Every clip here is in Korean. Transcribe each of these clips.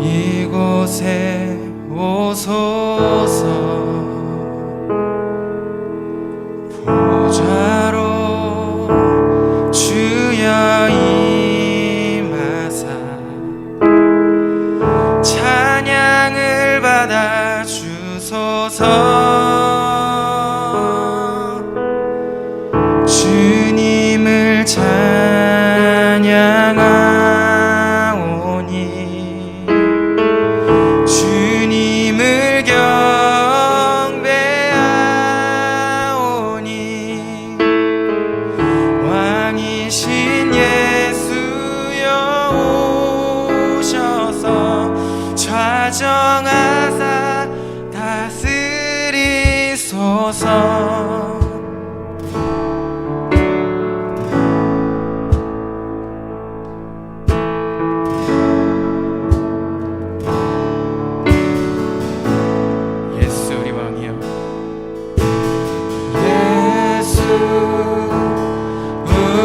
이곳에 오소서. 보좌로 주여 임하사 찬양을 받아 주소서. 주님을 찬양하오니 주님을 경배하오니 왕이신 예수여 오셔서 좌정하사 다스리소서.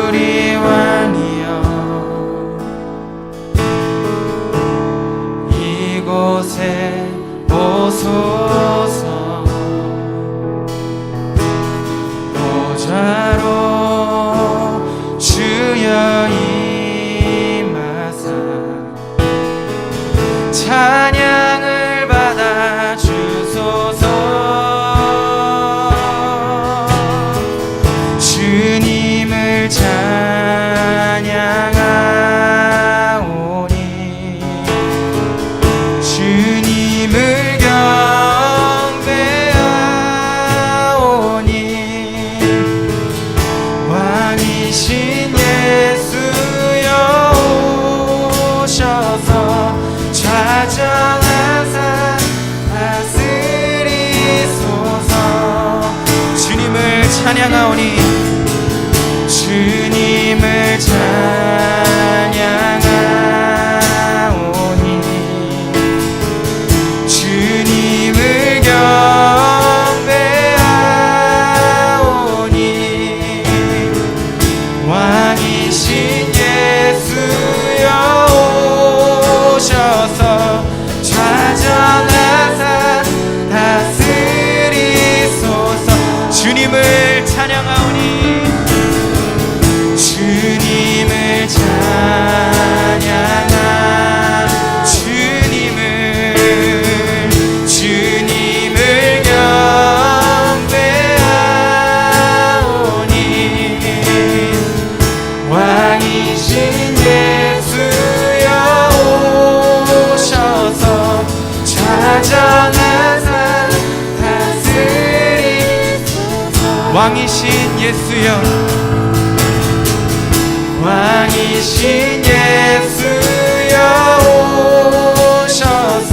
우리 왕이여 이곳에 오소서. 보좌로 주여 임하사 찬양을 받아 주소서. 주님을 찬양하오니 주님을 경배하오니 왕이신 예수여 오셔서 좌정하사 다스리소서. 주님을 찬양하오니 주님을 찬양하오니 주님을 경배하오니 왕이신 예수여 오셔서 좌정하사 다스리소서. 주님을 찬양하오니 주님을 찬양하 주님을 경배하오니 왕이신 예수여 오셔서 좌정하사 다스리소서. 왕이신 예수여 왕이신 예수여 오셔서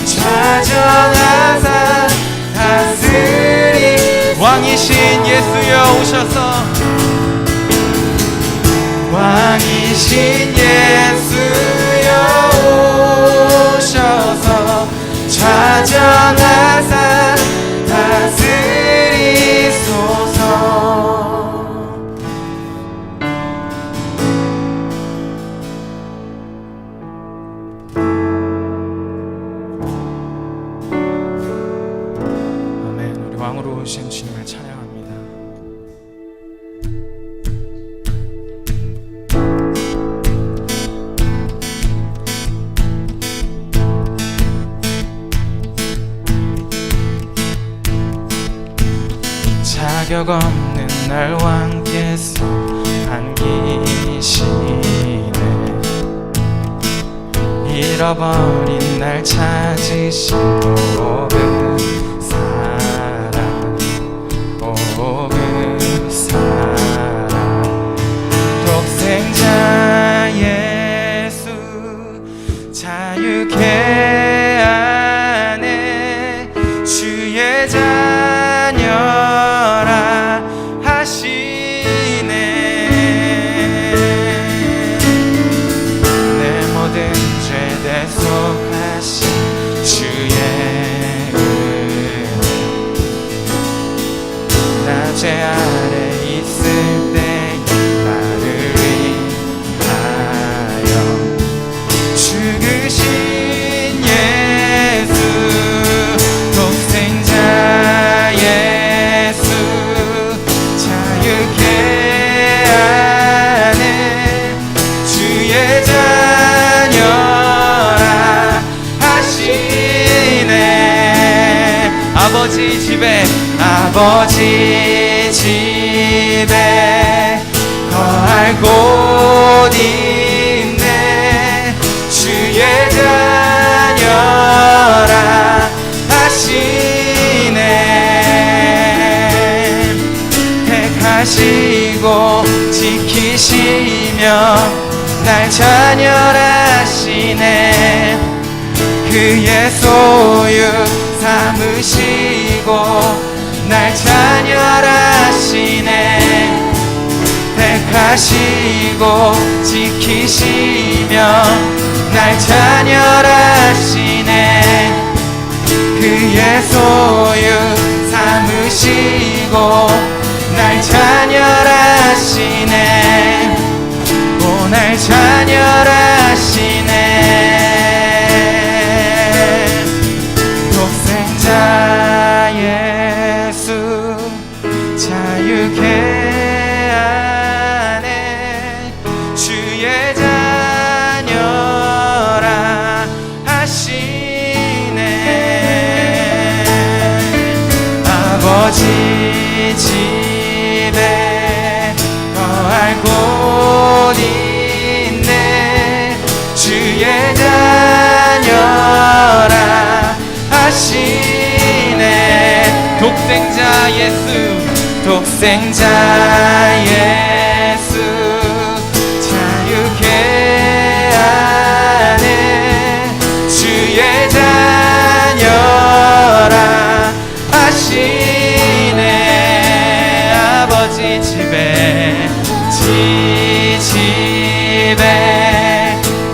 좌정하사 다스리. 왕이신 예수여 오셔서 왕이신 예수여 오셔서 좌정하사 다스리소서. 왕으로 오신 주님을 찬양합니다. 자격 없는 날 왕께서 반기시네. 이 잃어버린 날 찾으시고 그 사랑, 오 그 사랑. 독생자 예수 자유케 하네. 주의 자녀라 하시네. 내 모든 죄 대속하신 주의 은혜. 나 죄 아래 있을 때 나를 위하여 죽으신 예수. 독생자 예수 자유케 하네. 주의 자녀라 하시네. 아버지 집에 거할 곳 있네. 주의 자녀라 하시네. 택하시고 지키시며 날 자녀라 하시네. 그의 소유 삼으시고 날 자녀라 하시네. 택하시고 지키시며 날 자녀라 하시네. 그의 소유 삼으시고 날 자녀라 하시네. 오 날 자녀라 하시네. 독생자 예수 자유케 하네. 주의 자녀라 하시네. 아버지 집에 거할 곳 있네. 주의 자녀라 하시네. 독생자 예수 자유케 하네. 주의 자녀라 하시네. 아버지 집에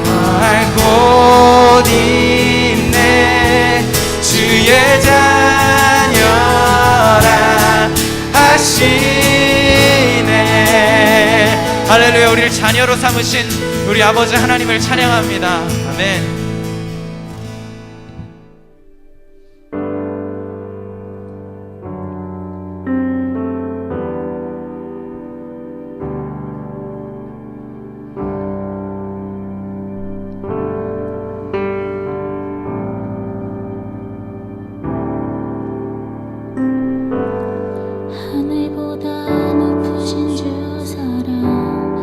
거할 곳 있네. 주의 자녀라 하시네. 할렐루야. 우리를 자녀로 삼으신 우리 아버지 하나님을 찬양합니다. 아멘. 하늘보다 높으신 주 사랑,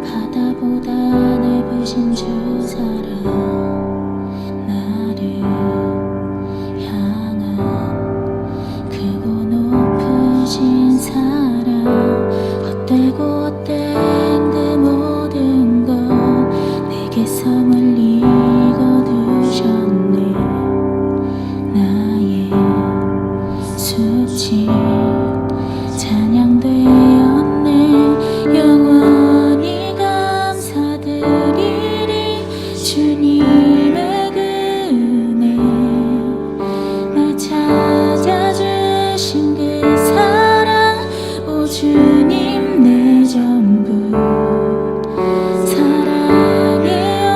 바다보다 넓으신 주 사랑, 나를 향한 크고 높으신 사랑, 헛되고 헛된 그 모든 것 내게서 멀리 거두셨네. 나의 수치 찬양되었네. 영원히 감사드리리. 주님의 은혜, 날 찾아주신 그 사랑, 오 주님 내 전부. 사랑해요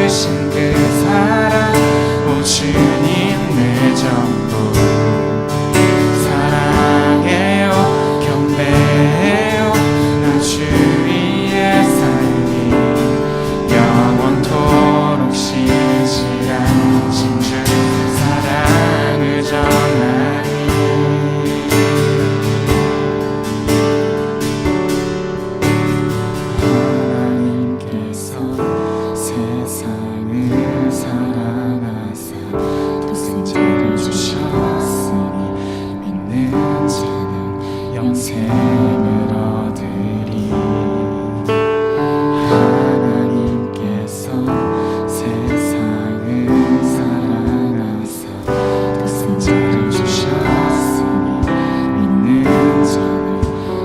주신 그 사랑 오 주님 내 전부 사랑해요 경배해요 나 주위에 살리 영원토록 쉬지 않으신 주 사랑을 전하리 하나님께서 세상을 사랑하사 독생자를 주셨으니 믿는 자는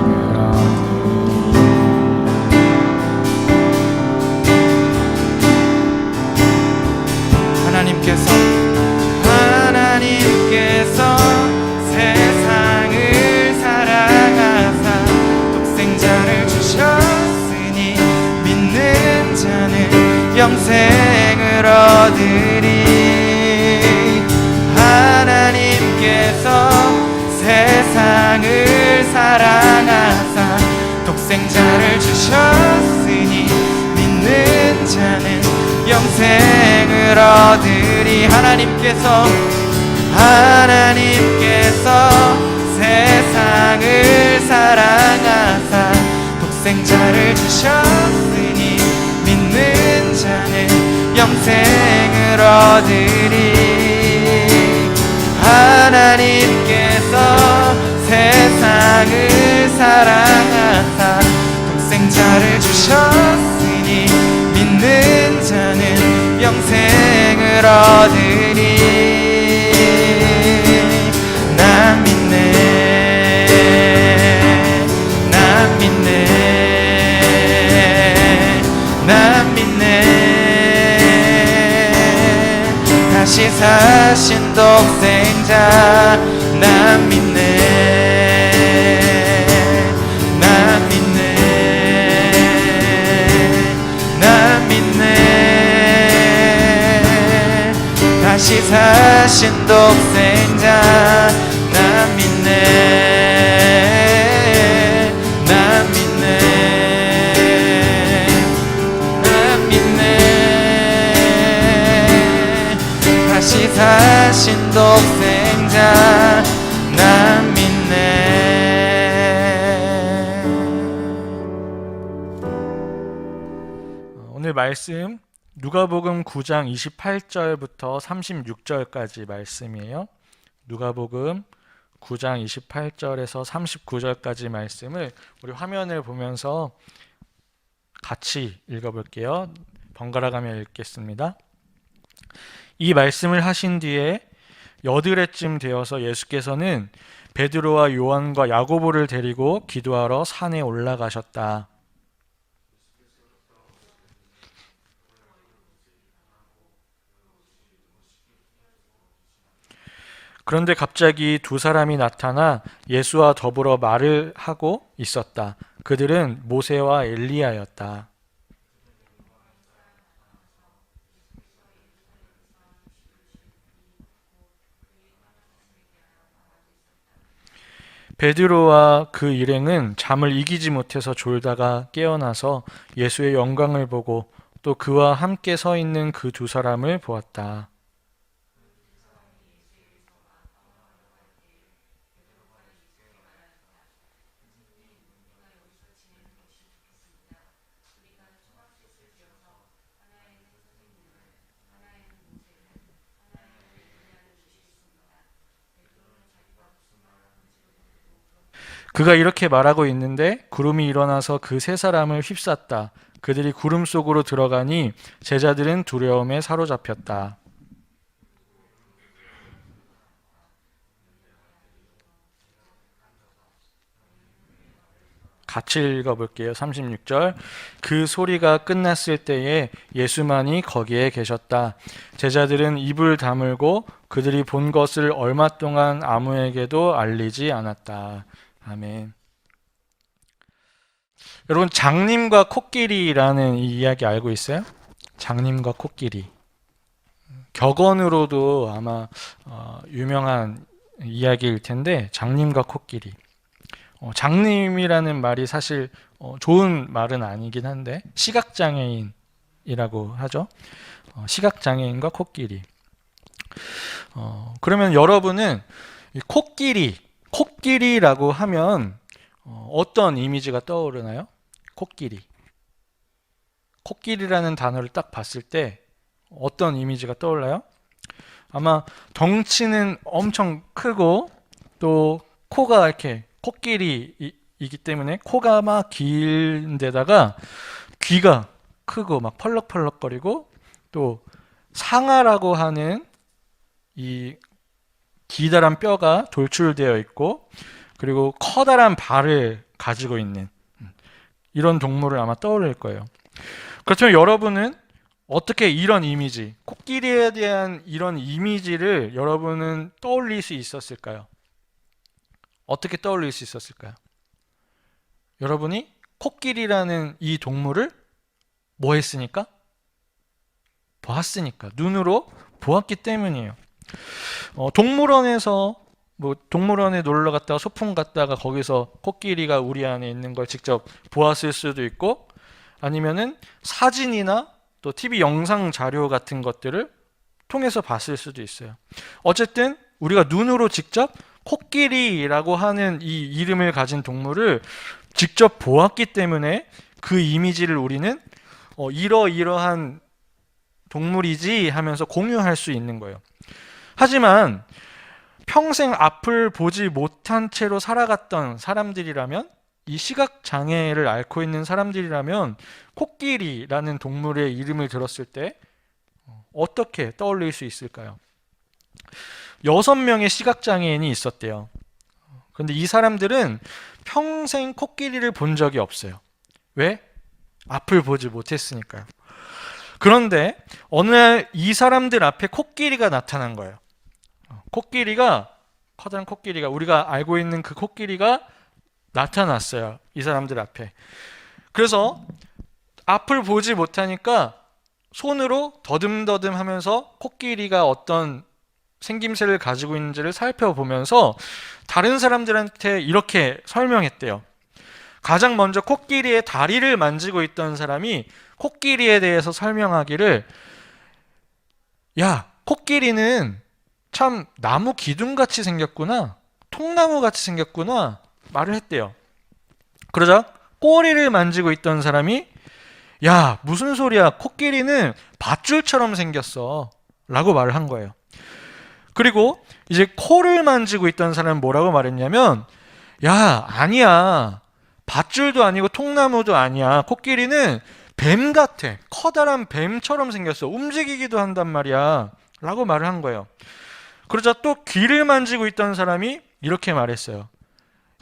영생을 얻으리 하나님께서 세상을 사랑하사 독생자를 주셨으니 믿는 자는 영생을 얻으리 하나님께서 세상을 사랑하사 독생자를 주셨으니 믿는 자는 영생을 얻으리 하나님께서 세상을 사랑하사 독생자를 주셨으니 믿는 자는 영생을 얻으리 하나님께서 세상을 사랑하사 독생자를 주셨으니 믿는 자는 영생을 얻으리 하나님께서 세상을 사랑하사 독생자를 주셨으니 믿는 자는 영생을 얻으리 난 믿네 난 믿네 난 믿네 다시 사신 독생자 난 믿네 난 믿네 난 믿네 다시 사신 독생자 난 믿네 난 믿네 난 믿네 다시 사신 독생자 난 믿네 오늘 말씀 누가복음 9장 28절부터 36절까지 말씀이에요. 누가복음 9장 28절에서 39절까지 말씀을 우리 화면을 보면서 같이 읽어볼게요. 번갈아 가며 읽겠습니다. 이 말씀을 하신 뒤에 여드레쯤 되어서 예수께서는 베드로와 요한과 야고보를 데리고 기도하러 산에 올라가셨다. 그런데 갑자기 두 사람이 나타나 예수와 더불어 말을 하고 있었다. 그들은 모세와 엘리야였다. 베드로와 그 일행은 잠을 이기지 못해서 졸다가 깨어나서 예수의 영광을 보고 또 그와 함께 서 있는 그 두 사람을 보았다. 그가 이렇게 말하고 있는데 구름이 일어나서 그 세 사람을 휩쌌다. 그들이 구름 속으로 들어가니 제자들은 두려움에 사로잡혔다. 같이 읽어볼게요. 36절. 그 소리가 끝났을 때에 예수만이 거기에 계셨다. 제자들은 입을 다물고 그들이 본 것을 얼마 동안 아무에게도 알리지 않았다. 아멘. 여러분, 장님과 코끼리라는 이 이야기 알고 있어요? 장님과 코끼리. 격언으로도 아마 유명한 이야기일 텐데 장님과 코끼리. 장님이라는 말이 사실 좋은 말은 아니긴 한데 시각장애인이라고 하죠. 시각장애인과 코끼리. 그러면 여러분은 이 코끼리라고 하면 어떤 이미지가 떠오르나요? 코끼리라는 단어를 딱 봤을 때 어떤 이미지가 떠올라요? 아마 덩치는 엄청 크고 또 코가 이렇게 코끼리이기 때문에 코가 막 긴 데다가 귀가 크고 막 펄럭펄럭거리고 또 상아라고 하는 이 기다란 뼈가 돌출되어 있고 그리고 커다란 발을 가지고 있는 이런 동물을 아마 떠올릴 거예요. 그렇다면 여러분은 어떻게 이런 이미지, 코끼리에 대한 이런 이미지를 여러분은 떠올릴 수 있었을까요? 어떻게 떠올릴 수 있었을까요? 여러분이 코끼리라는 이 동물을 뭐 했으니까? 보았으니까. 눈으로 보았기 때문이에요. 동물원에서 동물원에 놀러 갔다가 소풍 갔다가 거기서 코끼리가 우리 안에 있는 걸 직접 보았을 수도 있고 아니면은 사진이나 또 TV 영상 자료 같은 것들을 통해서 봤을 수도 있어요. 어쨌든 우리가 눈으로 직접 코끼리라고 하는 이 이름을 가진 동물을 직접 보았기 때문에 그 이미지를 우리는 이러이러한 동물이지 하면서 공유할 수 있는 거예요. 하지만 평생 앞을 보지 못한 채로 살아갔던 사람들이라면 이 시각 장애를 앓고 있는 사람들이라면 코끼리라는 동물의 이름을 들었을 때 어떻게 떠올릴 수 있을까요? 6명의 시각 장애인이 있었대요. 그런데 이 사람들은 평생 코끼리를 본 적이 없어요. 왜? 앞을 보지 못했으니까요. 그런데 어느 날 이 사람들 앞에 코끼리가 나타난 거예요. 커다란 코끼리가 우리가 알고 있는 그 코끼리가 나타났어요. 이 사람들 앞에. 그래서 앞을 보지 못하니까 손으로 더듬더듬 하면서 코끼리가 어떤 생김새를 가지고 있는지를 살펴보면서 다른 사람들한테 이렇게 설명했대요. 가장 먼저 코끼리의 다리를 만지고 있던 사람이 코끼리에 대해서 설명하기를 야, 코끼리는 참 나무 기둥같이 생겼구나. 통나무같이 생겼구나. 말을 했대요. 그러자 꼬리를 만지고 있던 사람이 야, 무슨 소리야. 코끼리는 밧줄처럼 생겼어. 라고 말을 한 거예요. 그리고 이제 코를 만지고 있던 사람은 뭐라고 말했냐면 야, 아니야. 밧줄도 아니고 통나무도 아니야. 코끼리는 뱀 같아. 커다란 뱀처럼 생겼어. 움직이기도 한단 말이야. 라고 말을 한 거예요. 그러자 또 귀를 만지고 있던 사람이 이렇게 말했어요.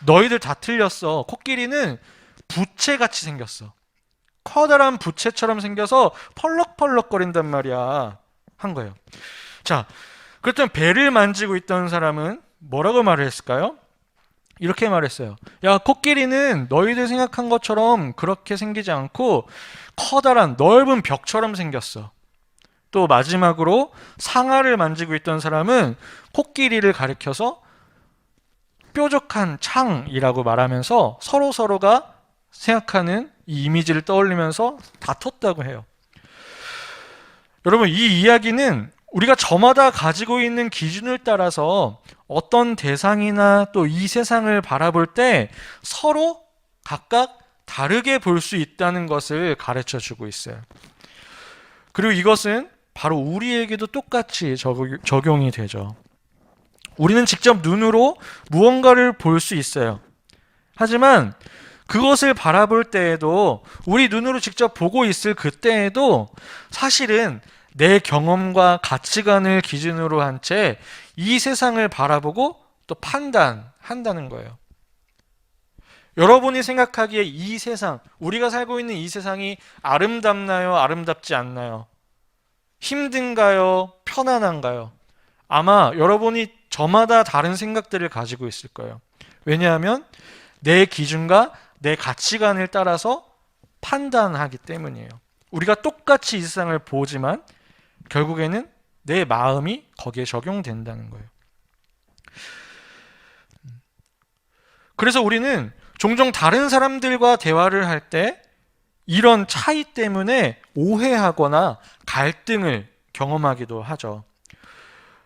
너희들 다 틀렸어. 코끼리는 부채같이 생겼어. 커다란 부채처럼 생겨서 펄럭펄럭거린단 말이야. 한 거예요. 자, 그렇다면 배를 만지고 있던 사람은 뭐라고 말을 했을까요? 이렇게 말했어요. 야, 코끼리는 너희들 생각한 것처럼 그렇게 생기지 않고 커다란 넓은 벽처럼 생겼어. 또 마지막으로 상아를 만지고 있던 사람은 코끼리를 가리켜서 뾰족한 창이라고 말하면서 서로가 생각하는 이 이미지를 떠올리면서 다퉜다고 해요. 여러분, 이 이야기는 우리가 저마다 가지고 있는 기준을 따라서 어떤 대상이나 또 이 세상을 바라볼 때 서로 각각 다르게 볼 수 있다는 것을 가르쳐 주고 있어요. 그리고 이것은 바로 우리에게도 똑같이 적용이 되죠. 우리는 직접 눈으로 무언가를 볼 수 있어요. 하지만 그것을 바라볼 때에도 우리 눈으로 직접 보고 있을 그때에도 사실은 내 경험과 가치관을 기준으로 한 채 이 세상을 바라보고 또 판단한다는 거예요. 여러분이 생각하기에 이 세상, 우리가 살고 있는 이 세상이 아름답나요? 아름답지 않나요? 힘든가요? 편안한가요? 아마 여러분이 저마다 다른 생각들을 가지고 있을 거예요. 왜냐하면 내 기준과 내 가치관을 따라서 판단하기 때문이에요. 우리가 똑같이 이 세상을 보지만 결국에는 내 마음이 거기에 적용된다는 거예요. 그래서 우리는 종종 다른 사람들과 대화를 할 때 이런 차이 때문에 오해하거나 갈등을 경험하기도 하죠.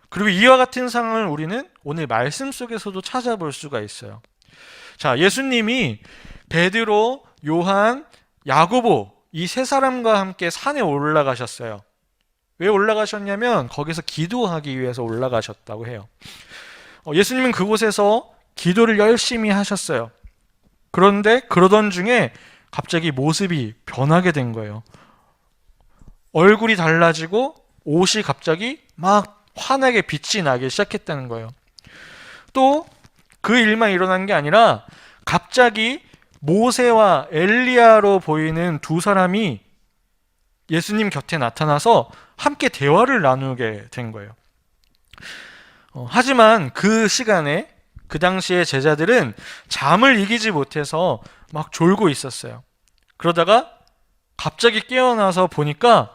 그리고 이와 같은 상황을 우리는 오늘 말씀 속에서도 찾아볼 수가 있어요. 자, 예수님이 베드로, 요한, 야고보 이 세 사람과 함께 산에 올라가셨어요. 왜 올라가셨냐면 거기서 기도하기 위해서 올라가셨다고 해요. 예수님은 그곳에서 기도를 열심히 하셨어요. 그런데 그러던 중에 갑자기 모습이 변하게 된 거예요. 얼굴이 달라지고 옷이 갑자기 막 환하게 빛이 나기 시작했다는 거예요. 또 그 일만 일어난 게 아니라 갑자기 모세와 엘리야로 보이는 두 사람이 예수님 곁에 나타나서 함께 대화를 나누게 된 거예요. 하지만 그 시간에 그 당시에 제자들은 잠을 이기지 못해서 막 졸고 있었어요. 그러다가 갑자기 깨어나서 보니까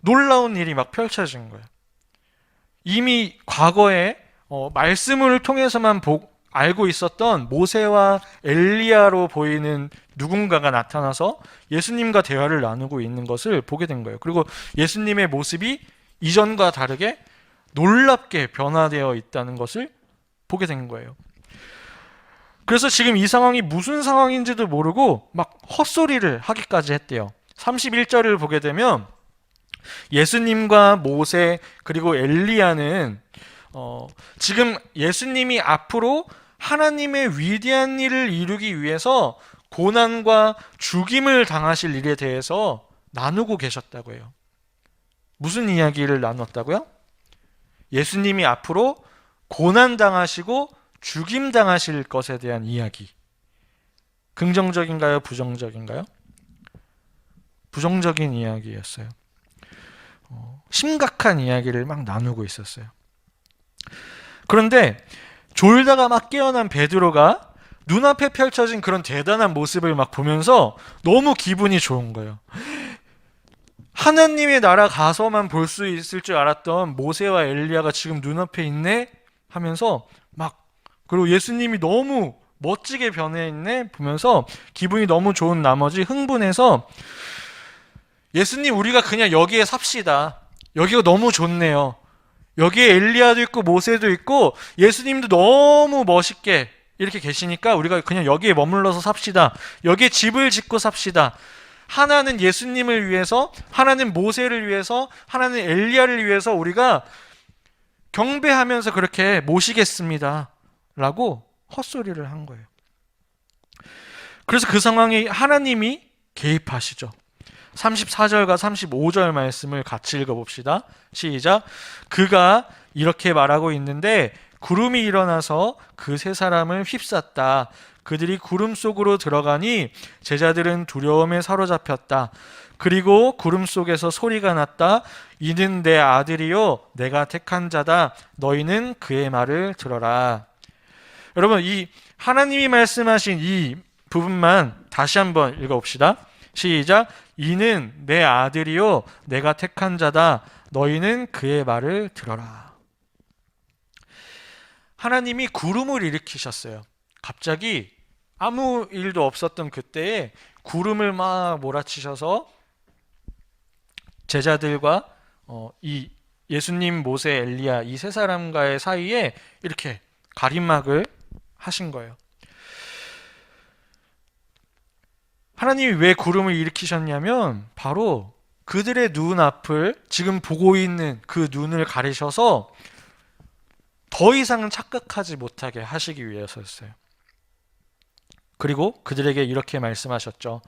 놀라운 일이 막 펼쳐진 거예요. 이미 과거에 말씀을 통해서만 알고 있었던 모세와 엘리야로 보이는 누군가가 나타나서 예수님과 대화를 나누고 있는 것을 보게 된 거예요. 그리고 예수님의 모습이 이전과 다르게 놀랍게 변화되어 있다는 것을 보게 된 거예요. 그래서 지금 이 상황이 무슨 상황인지도 모르고 막 헛소리를 하기까지 했대요. 31절을 보게 되면 예수님과 모세 그리고 엘리야는 지금 예수님이 앞으로 하나님의 위대한 일을 이루기 위해서 고난과 죽임을 당하실 일에 대해서 나누고 계셨다고 해요. 무슨 이야기를 나눴다고요? 예수님이 앞으로 고난 당하시고 죽임 당하실 것에 대한 이야기. 긍정적인가요? 부정적인가요? 부정적인 이야기였어요. 심각한 이야기를 막 나누고 있었어요. 그런데 졸다가 막 깨어난 베드로가 눈앞에 펼쳐진 그런 대단한 모습을 막 보면서 너무 기분이 좋은 거예요. 하나님의 나라 가서만 볼 수 있을 줄 알았던 모세와 엘리야가 지금 눈앞에 있네 하면서 막, 그리고 예수님이 너무 멋지게 변해 있네 보면서 기분이 너무 좋은 나머지 흥분해서 예수님, 우리가 그냥 여기에 삽시다. 여기가 너무 좋네요. 여기에 엘리야도 있고 모세도 있고 예수님도 너무 멋있게 이렇게 계시니까 우리가 그냥 여기에 머물러서 삽시다. 여기에 집을 짓고 삽시다. 하나는 예수님을 위해서, 하나는 모세를 위해서, 하나는 엘리야를 위해서 우리가 경배하면서 그렇게 모시겠습니다. 라고 헛소리를 한 거예요. 그래서 그 상황에 하나님이 개입하시죠. 34절과 35절 말씀을 같이 읽어봅시다. 시작. 그가 이렇게 말하고 있는데 구름이 일어나서 그 세 사람을 휩쌌다. 그들이 구름 속으로 들어가니 제자들은 두려움에 사로잡혔다. 그리고 구름 속에서 소리가 났다. 이는 내 아들이요 내가 택한 자다. 너희는 그의 말을 들어라. 여러분, 이 하나님이 말씀하신 이 부분만 다시 한번 읽어봅시다. 시작. 이는 내 아들이요 내가 택한 자다. 너희는 그의 말을 들어라. 하나님이 구름을 일으키셨어요. 갑자기 아무 일도 없었던 그때에 구름을 막 몰아치셔서 제자들과 이 예수님, 모세, 엘리야 이 세 사람과의 사이에 이렇게 가림막을 하신 거예요. 하나님이 왜 구름을 일으키셨냐면 바로 그들의 눈앞을 지금 보고 있는 그 눈을 가리셔서 더 이상은 착각하지 못하게 하시기 위해서였어요. 그리고 그들에게 이렇게 말씀하셨죠.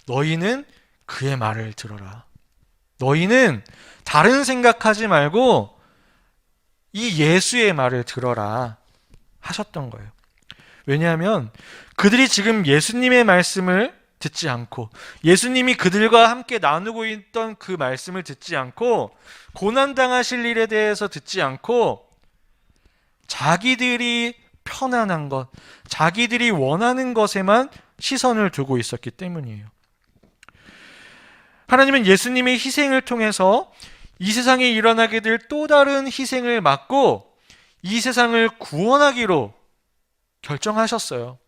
너희는 그의 말을 들어라. 너희는 다른 생각하지 말고 이 예수의 말을 들어라 하셨던 거예요. 왜냐하면 그들이 지금 예수님의 말씀을 듣지 않고 예수님이 그들과 함께 나누고 있던 그 말씀을 듣지 않고 고난당하실 일에 대해서 듣지 않고 자기들이 편안한 것, 자기들이 원하는 것에만 시선을 두고 있었기 때문이에요. 하나님은 예수님의 희생을 통해서 이 세상에 일어나게 될 또 다른 희생을 막고 이 세상을 구원하기로 결정하셨어요.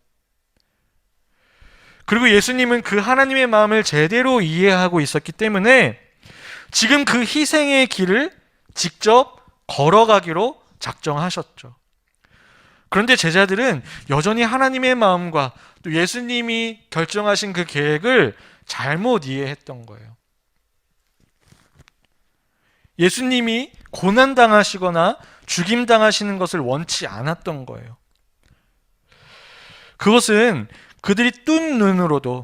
그리고 예수님은 그 하나님의 마음을 제대로 이해하고 있었기 때문에 지금 그 희생의 길을 직접 걸어가기로 작정하셨죠. 그런데 제자들은 여전히 하나님의 마음과 또 예수님이 결정하신 그 계획을 잘못 이해했던 거예요. 예수님이 고난당하시거나 죽임당하시는 것을 원치 않았던 거예요. 그것은 그들이 뜬 눈으로도,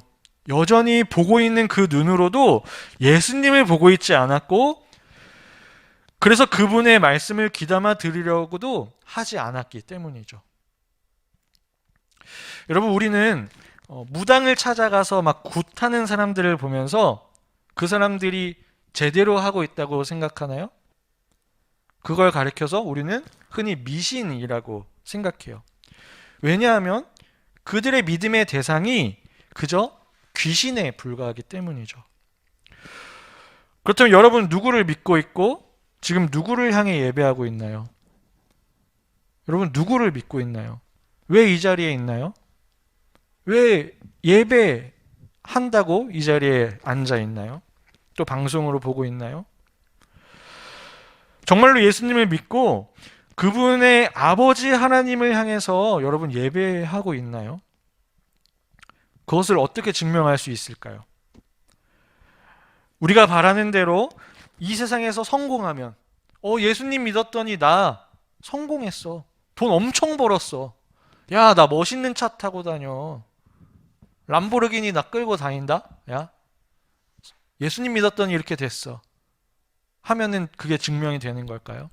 여전히 보고 있는 그 눈으로도 예수님을 보고 있지 않았고, 그래서 그분의 말씀을 귀담아 들으려고도 하지 않았기 때문이죠. 여러분, 우리는 무당을 찾아가서 막 굿하는 사람들을 보면서 그 사람들이 제대로 하고 있다고 생각하나요? 그걸 가리켜서 우리는 흔히 미신이라고 생각해요. 왜냐하면 그들의 믿음의 대상이 그저 귀신에 불과하기 때문이죠. 그렇다면 여러분 누구를 믿고 있고 지금 누구를 향해 예배하고 있나요? 여러분 누구를 믿고 있나요? 왜 이 자리에 있나요? 왜 예배한다고 이 자리에 앉아 있나요? 또 방송으로 보고 있나요? 정말로 예수님을 믿고 그분의 아버지 하나님을 향해서 여러분 예배하고 있나요? 그것을 어떻게 증명할 수 있을까요? 우리가 바라는 대로 이 세상에서 성공하면 예수님 믿었더니 나 성공했어. 돈 엄청 벌었어. 야, 나 멋있는 차 타고 다녀. 람보르기니 나 끌고 다닌다? 야, 예수님 믿었더니 이렇게 됐어. 하면은 그게 증명이 되는 걸까요?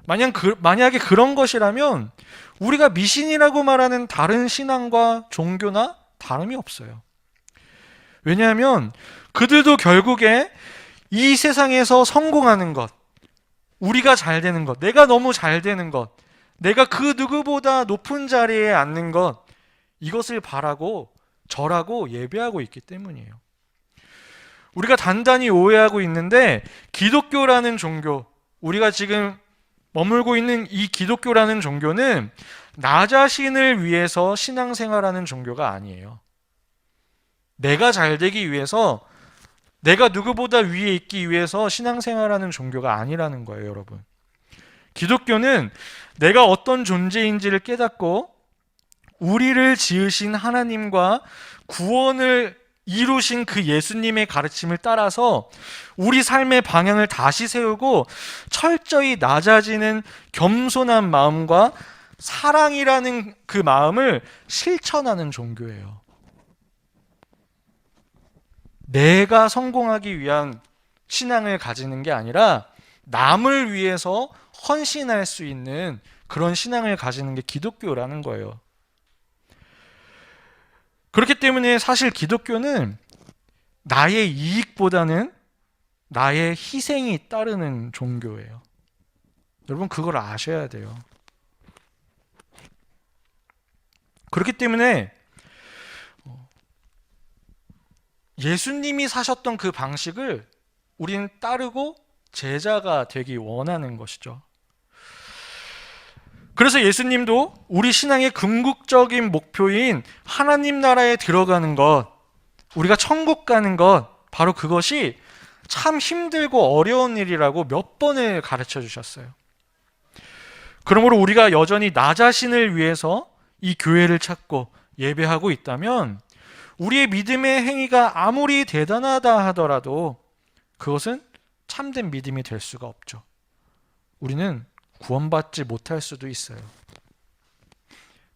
만약에 그런 것이라면 우리가 미신이라고 말하는 다른 신앙과 종교나 다름이 없어요. 왜냐하면 그들도 결국에 이 세상에서 성공하는 것, 우리가 잘 되는 것, 내가 너무 잘 되는 것, 내가 그 누구보다 높은 자리에 앉는 것, 이것을 바라고 절하고 예배하고 있기 때문이에요. 우리가 단단히 오해하고 있는데 기독교라는 종교, 우리가 지금 머물고 있는 이 기독교라는 종교는 나 자신을 위해서 신앙생활하는 종교가 아니에요. 내가 잘 되기 위해서, 내가 누구보다 위에 있기 위해서 신앙생활하는 종교가 아니라는 거예요, 여러분. 기독교는 내가 어떤 존재인지를 깨닫고 우리를 지으신 하나님과 구원을 이루신 그 예수님의 가르침을 따라서 우리 삶의 방향을 다시 세우고 철저히 낮아지는 겸손한 마음과 사랑이라는 그 마음을 실천하는 종교예요. 내가 성공하기 위한 신앙을 가지는 게 아니라 남을 위해서 헌신할 수 있는 그런 신앙을 가지는 게 기독교라는 거예요. 그렇기 때문에 사실 기독교는 나의 이익보다는 나의 희생이 따르는 종교예요. 여러분 그걸 아셔야 돼요. 그렇기 때문에 예수님이 사셨던 그 방식을 우리는 따르고 제자가 되기 원하는 것이죠. 그래서 예수님도 우리 신앙의 궁극적인 목표인 하나님 나라에 들어가는 것, 우리가 천국 가는 것, 바로 그것이 참 힘들고 어려운 일이라고 몇 번을 가르쳐 주셨어요. 그러므로 우리가 여전히 나 자신을 위해서 이 교회를 찾고 예배하고 있다면 우리의 믿음의 행위가 아무리 대단하다 하더라도 그것은 참된 믿음이 될 수가 없죠. 우리는 구원받지 못할 수도 있어요.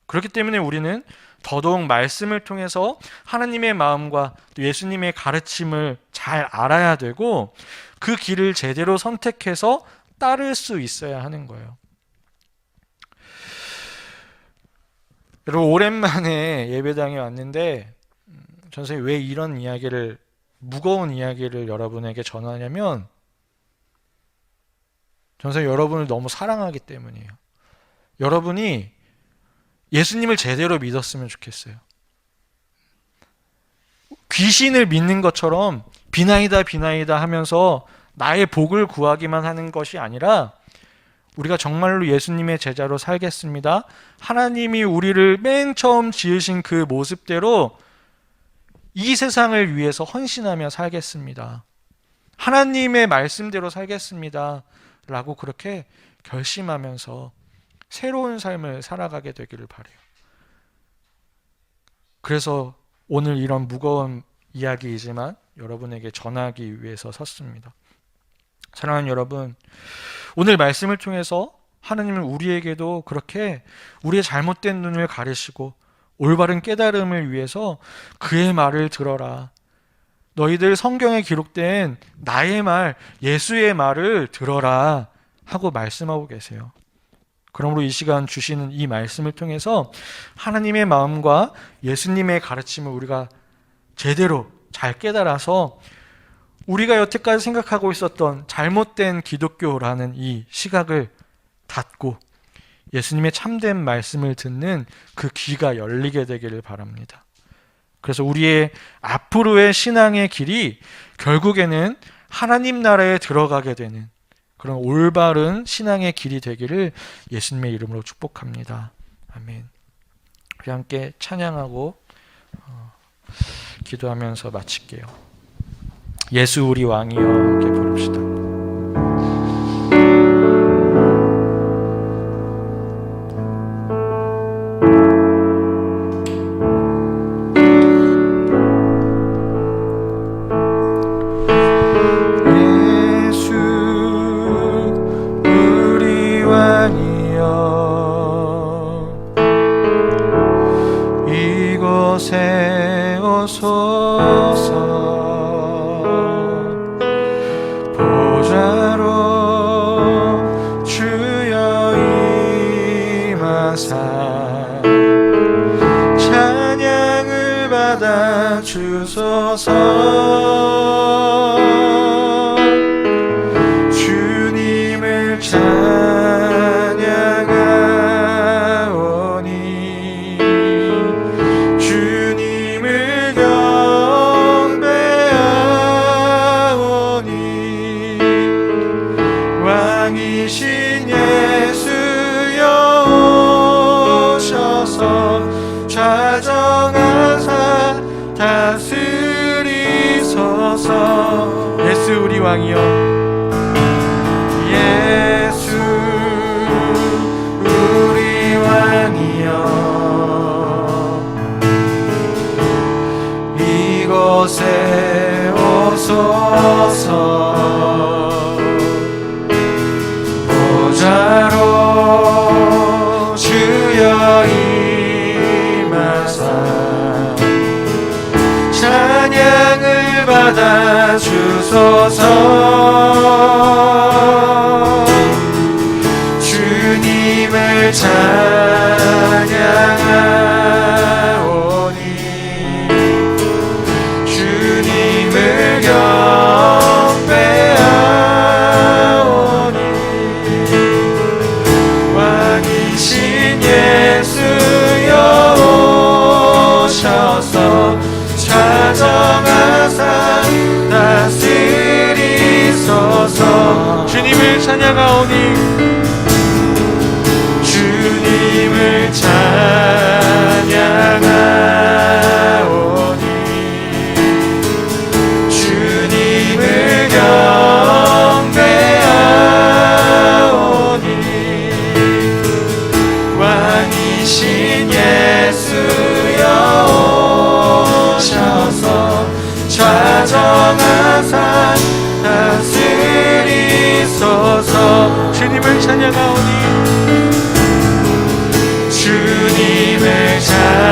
그렇기 때문에 우리는 더더욱 말씀을 통해서 하나님의 마음과 또 예수님의 가르침을 잘 알아야 되고 그 길을 제대로 선택해서 따를 수 있어야 하는 거예요. 여러분 오랜만에 예배당에 왔는데 전 선생님이 왜 이런 이야기를, 무거운 이야기를 여러분에게 전하냐면 전 선생님이 여러분을 너무 사랑하기 때문이에요. 여러분이 예수님을 제대로 믿었으면 좋겠어요. 귀신을 믿는 것처럼 비나이다 비나이다 하면서 나의 복을 구하기만 하는 것이 아니라 우리가 정말로 예수님의 제자로 살겠습니다. 하나님이 우리를 맨 처음 지으신 그 모습대로 이 세상을 위해서 헌신하며 살겠습니다. 하나님의 말씀대로 살겠습니다. 라고 그렇게 결심하면서 새로운 삶을 살아가게 되기를 바라요. 그래서 오늘 이런 무거운 이야기이지만 여러분에게 전하기 위해서 섰습니다. 사랑하는 여러분, 오늘 말씀을 통해서 하나님은 우리에게도 그렇게 우리의 잘못된 눈을 가리시고 올바른 깨달음을 위해서 그의 말을 들어라. 너희들 성경에 기록된 나의 말, 예수의 말을 들어라 하고 말씀하고 계세요. 그러므로 이 시간 주시는 이 말씀을 통해서 하나님의 마음과 예수님의 가르침을 우리가 제대로 잘 깨달아서 우리가 여태까지 생각하고 있었던 잘못된 기독교라는 이 시각을 닫고 예수님의 참된 말씀을 듣는 그 귀가 열리게 되기를 바랍니다. 그래서 우리의 앞으로의 신앙의 길이 결국에는 하나님 나라에 들어가게 되는 그런 올바른 신앙의 길이 되기를 예수님의 이름으로 축복합니다. 아멘. 우리 함께 찬양하고 기도하면서 마칠게요. 예수 우리 왕이여 함께 부릅시다. 이곳에 오소서 보좌로 주여 임하사 찬양을 받아 주소서 주님을 찬양하오니 주님을 경배하오니 왕이신 예수여 오셔서 좌정하사 다스리소서. 예수 우리 왕이여, 예수 우리 왕이여 이곳에 오소서 보좌로 주여 임하사 찬양을 받아 주소서 주님을 찬양하오니 주님을 경배하오니 왕이신 예수여 오셔서 좌정하사 다스리소서. 주님을 찬양하오니 주님을 찬양하오니 주님을 경배하오니 왕이신 예수여 오셔서 좌정하사 다스리소서. 주님을 찬양하오니 주님을 찬양하오니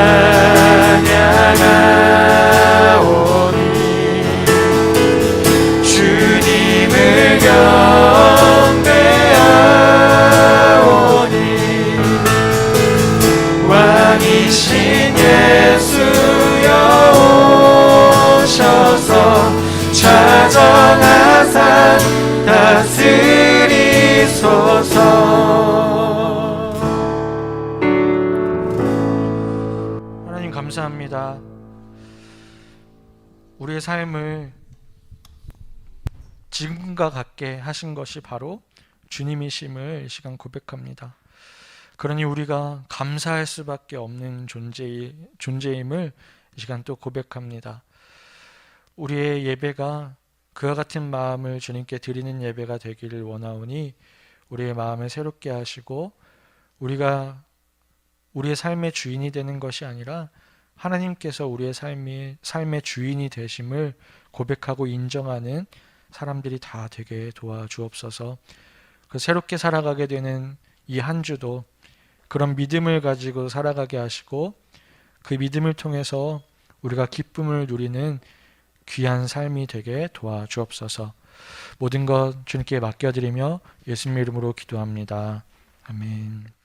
주님을 경배하오니 왕이신 예수여 오셔서 좌정하사 다스리소서. 하나님 감사합니다. 우리의 삶을 지금과 같게 하신 것이 바로 주님이심을 이 시간 고백합니다. 그러니 우리가 감사할 수밖에 없는 존재임을 이 시간 또 고백합니다. 우리의 예배가 그와 같은 마음을 주님께 드리는 예배가 되기를 원하오니 우리의 마음을 새롭게 하시고 우리가 우리의 삶의 주인이 되는 것이 아니라 하나님께서 우리의 삶의 주인이 되심을 고백하고 인정하는 사람들이 다 되게 도와주옵소서. 그 새롭게 살아가게 되는 이 한 주도 그런 믿음을 가지고 살아가게 하시고 그 믿음을 통해서 우리가 기쁨을 누리는 귀한 삶이 되게 도와주옵소서. 모든 것 주님께 맡겨드리며 예수님 이름으로 기도합니다. 아멘.